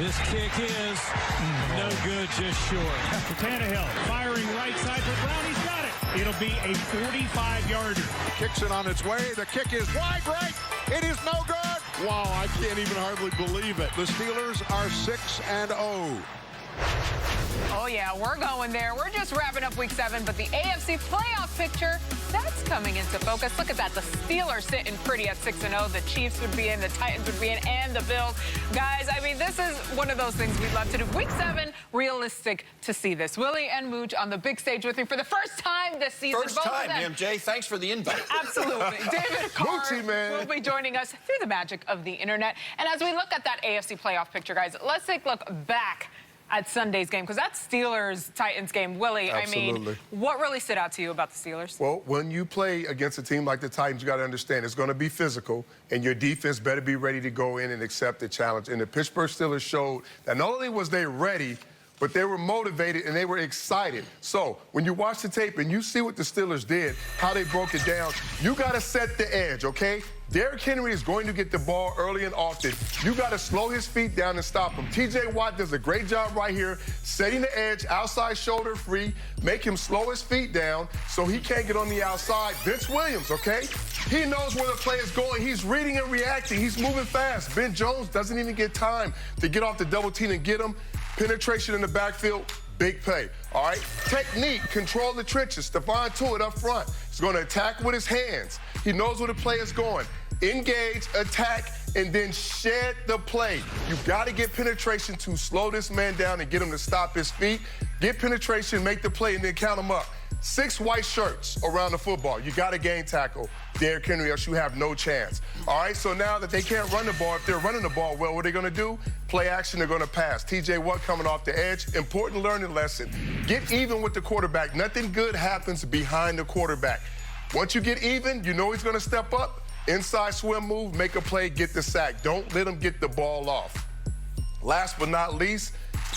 This kick is no good, just short. Tannehill firing right side for Brown. He's got it. It'll be a 45-yarder. Kicks it on its way. The kick is wide right. It is no good. Wow, I can't even hardly believe it. The Steelers are 6-0. Oh, yeah, we're going there. We're just wrapping up Week 7, but the AFC playoff picture, that's coming into focus. Look at that. The Steelers sitting pretty at 6-0. The Chiefs would be in, the Titans would be in, and the Bills. Guys, I mean, this is one of those things we'd love to do. Week 7, realistic to see this. Willie and Mooch on the big stage with me for the first time this season. First time, MJ. Thanks for the invite. Absolutely. David Carr man. will be joining us through the magic of the internet. And as we look at that AFC playoff picture, guys, let's take a look back at Sunday's game, because that Steelers-Titans game, Willie, Absolutely. I mean, what really stood out to you about the Steelers? Well, when you play against a team like the Titans, you got to understand it's going to be physical, and your defense better be ready to go in and accept the challenge. And the Pittsburgh Steelers showed that not only was they ready, but they were motivated and they were excited. So when you watch the tape and you see what the Steelers did, how they broke it down, you got to set the edge, okay? Derrick Henry is going to get the ball early and often. You got to slow his feet down and stop him. T.J. Watt does a great job right here, setting the edge, outside shoulder free, make him slow his feet down so he can't get on the outside. Vince Williams, okay? He knows where the play is going. He's reading and reacting. He's moving fast. Ben Jones doesn't even get time to get off the double team and get him. Penetration in the backfield, big play. All right? Technique, control the trenches. Stephon Tuitt up front. He's going to attack with his hands. He knows where the play is going. Engage, attack, and then shed the play. You got to get penetration to slow this man down and get him to stop his feet. Get penetration, make the play, and then count him up. 6 white shirts around the football. You got to gain tackle Derrick Henry, else you have no chance. All right, so now that they can't run the ball, if they're running the ball well, what are they going to do? Play action, they're going to pass. T.J. Watt coming off the edge. Important learning lesson. Get even with the quarterback. Nothing good happens behind the quarterback. Once you get even, you know he's going to step up. Inside swim move, make a play, get the sack. Don't let him get the ball off. Last but not least,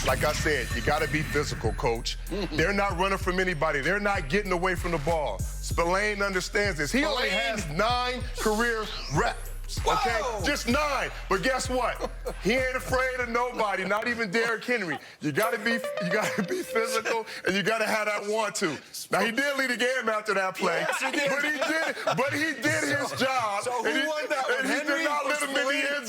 like I said, you got to be physical, Coach. They're not running from anybody. They're not getting away from the ball. Spillane understands this. He only has 9 career reps. Okay, Whoa. just 9. But guess what? He ain't afraid of nobody, not even Derrick Henry. You gotta be physical, and you gotta have that want-to. Now he did lead the game after that play, yes, he did. but he did his job. So who won that one? And he Henry did not or let him in the end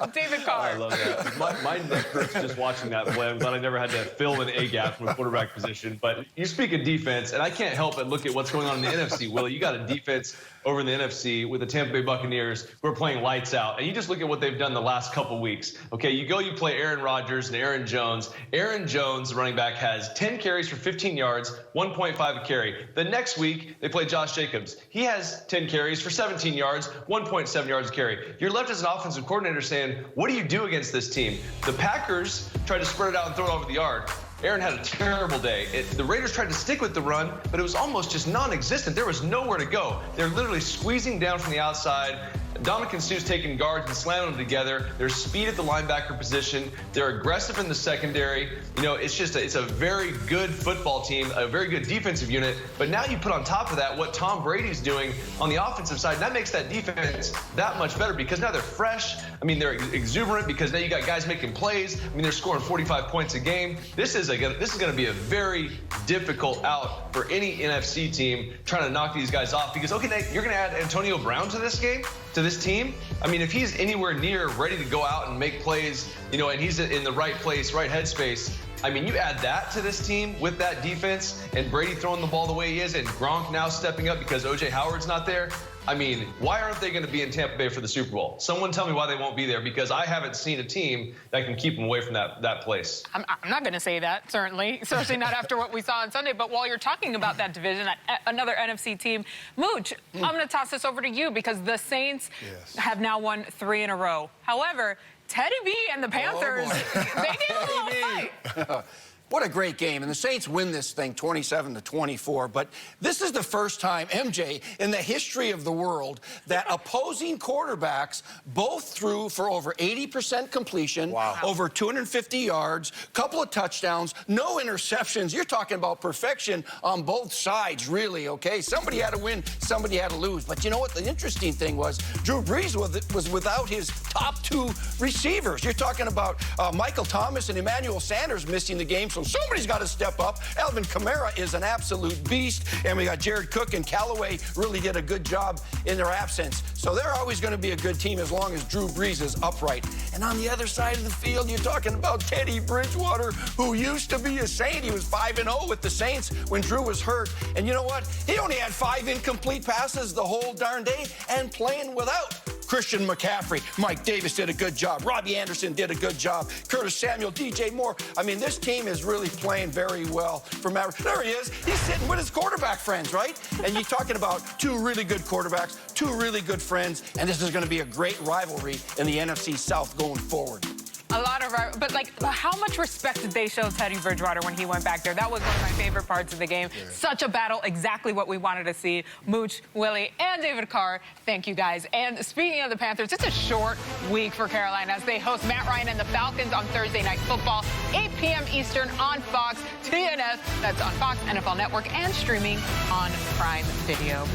zone. David Carr. I love that. My neck hurts just watching that play. I'm glad I never had to fill an A-gap from a quarterback position. But you speak of defense, and I can't help but look at what's going on in the NFC. Willie, you got a defense over in the NFC with the Tampa Bay Buccaneers who are playing lights out. And you just look at what they've done the last couple weeks. Okay, you play Aaron Rodgers and Aaron Jones. Aaron Jones, the running back, has 10 carries for 15 yards, 1.5 a carry. The next week, they play Josh Jacobs. He has 10 carries for 17 yards, 1.7 yards a carry. You're left as an offensive coordinator saying, what do you do against this team? The Packers tried to spread it out and throw it over the yard. Aaron had a terrible day. The Raiders tried to stick with the run, but it was almost just non-existent. There was nowhere to go. They're literally squeezing down from the outside. Dominican Sue's taking guards and slamming them together. There's speed at the linebacker position. They're aggressive in the secondary. You know, it's a very good football team, a very good defensive unit. But now you put on top of that what Tom Brady's doing on the offensive side. That makes that defense that much better because now they're fresh. I mean, they're exuberant because now you got guys making plays. I mean, they're scoring 45 points a game. This is going to be a very difficult out for any NFC team trying to knock these guys off because, okay, you're going to add Antonio Brown to this game, to this team. I mean, if he's anywhere near ready to go out and make plays, you know, and he's in the right place, right headspace, I mean, you add that to this team with that defense and Brady throwing the ball the way he is and Gronk now stepping up because O.J. Howard's not there. I mean, why aren't they going to be in Tampa Bay for the Super Bowl? Someone tell me why they won't be there because I haven't seen a team that can keep them away from that place. I'm not going to say that, certainly, especially not after what we saw on Sunday. But while you're talking about that division, another NFC team, Mooch, I'm going to toss this over to you because the Saints have now won 3 in a row. However, Teddy B and the Panthers, they gave a little fight. What a great game. And the Saints win this thing 27-24. But this is the first time, MJ, in the history of the world that opposing quarterbacks both threw for over 80% completion, over 250 yards, couple of touchdowns, no interceptions. You're talking about perfection on both sides, really, okay? Somebody had to win, somebody had to lose. But you know what? The interesting thing was Drew Brees was without his top two receivers. You're talking about Michael Thomas and Emmanuel Sanders missing the game. So somebody's got to step up. Alvin Kamara is an absolute beast. And we got Jared Cook and Callaway really did a good job in their absence. So they're always going to be a good team as long as Drew Brees is upright. And on the other side of the field, you're talking about Teddy Bridgewater, who used to be a Saint. He was 5-0 with the Saints when Drew was hurt. And you know what? He only had 5 incomplete passes the whole darn day and playing without Christian McCaffrey. Mike Davis did a good job. Robbie Anderson did a good job. Curtis Samuel, DJ Moore. I mean, this team is really playing very well for Maverick. There he is. He's sitting with his quarterback friends, right? And you're talking about 2 really good quarterbacks, 2 really good friends, and this is going to be a great rivalry in the NFC South going forward. A lot of our, but like, how much respect did they show Teddy Bridgewater when he went back there? That was one of my favorite parts of the game. Yeah. Such a battle, exactly what we wanted to see. Mooch, Willie, and David Carr, thank you guys. And speaking of the Panthers, it's a short week for Carolina as they host Matt Ryan and the Falcons on Thursday Night Football, 8 p.m. Eastern on Fox, TNS, that's on Fox, NFL Network, and streaming on Prime Video.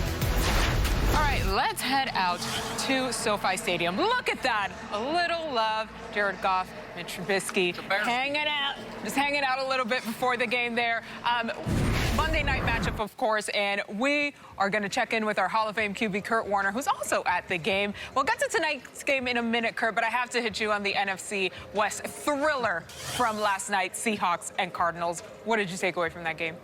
All right, let's head out to SoFi Stadium. Look at that. A little love. Jared Goff, Mitch Trubisky hanging out. Just hanging out a little bit before the game there. Monday night matchup, of course, and we are going to check in with our Hall of Fame QB, Kurt Warner, who's also at the game. We'll get to tonight's game in a minute, Kurt, but I have to hit you on the NFC West thriller from last night, Seahawks and Cardinals. What did you take away from that game?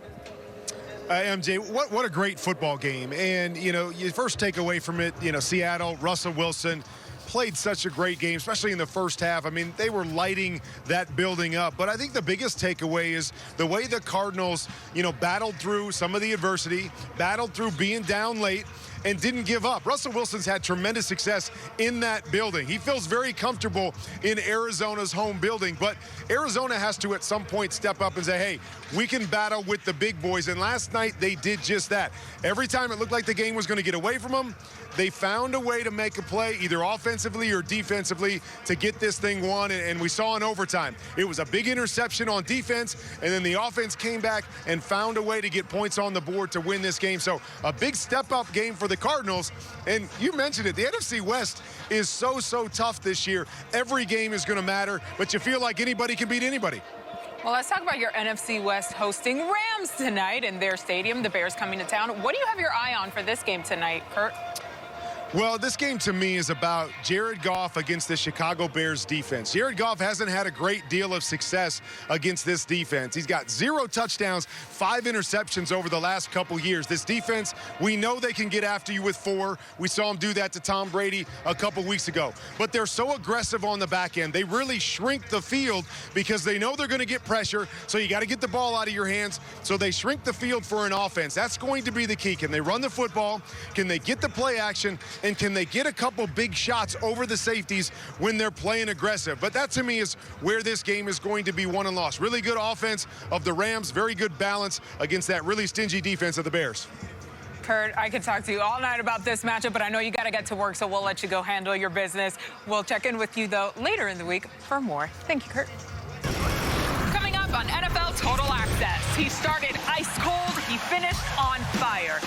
MJ, what a great football game. And, you know, you first take away from it, you know, Seattle, Russell Wilson played such a great game, especially in the first half. I mean, they were lighting that building up. But I think the biggest takeaway is the way the Cardinals, you know, battled through some of the adversity, battled through being down late, and didn't give up. Russell Wilson's had tremendous success in that building. He feels very comfortable in Arizona's home building, but Arizona has to at some point step up and say, hey, we can battle with the big boys. And last night they did just that. Every time it looked like the game was going to get away from them, they found a way to make a play, either offensively or defensively, to get this thing won, and we saw in overtime. It was a big interception on defense, and then the offense came back and found a way to get points on the board to win this game. So a big step-up game for the Cardinals, and you mentioned it, the NFC West is so tough this year. Every game is going to matter, but you feel like anybody can beat anybody. Well, let's talk about your NFC West hosting Rams tonight in their stadium, the Bears coming to town. What do you have your eye on for this game tonight, Kurt? Well, this game to me is about Jared Goff against the Chicago Bears defense. Jared Goff hasn't had a great deal of success against this defense. He's got 0 touchdowns, 5 interceptions over the last couple years. This defense, we know they can get after you with 4. We saw him do that to Tom Brady a couple weeks ago. But they're so aggressive on the back end. They really shrink the field because they know they're going to get pressure, so you got to get the ball out of your hands. So they shrink the field for an offense. That's going to be the key. Can they run the football? Can they get the play action? And can they get a couple big shots over the safeties when they're playing aggressive? But that, to me, is where this game is going to be won and lost. Really good offense of the Rams, very good balance against that really stingy defense of the Bears. Kurt, I could talk to you all night about this matchup, but I know you got to get to work, so we'll let you go handle your business. We'll check in with you, though, later in the week for more. Thank you, Kurt. Coming up on NFL Total Access, he started ice cold, he finished on fire.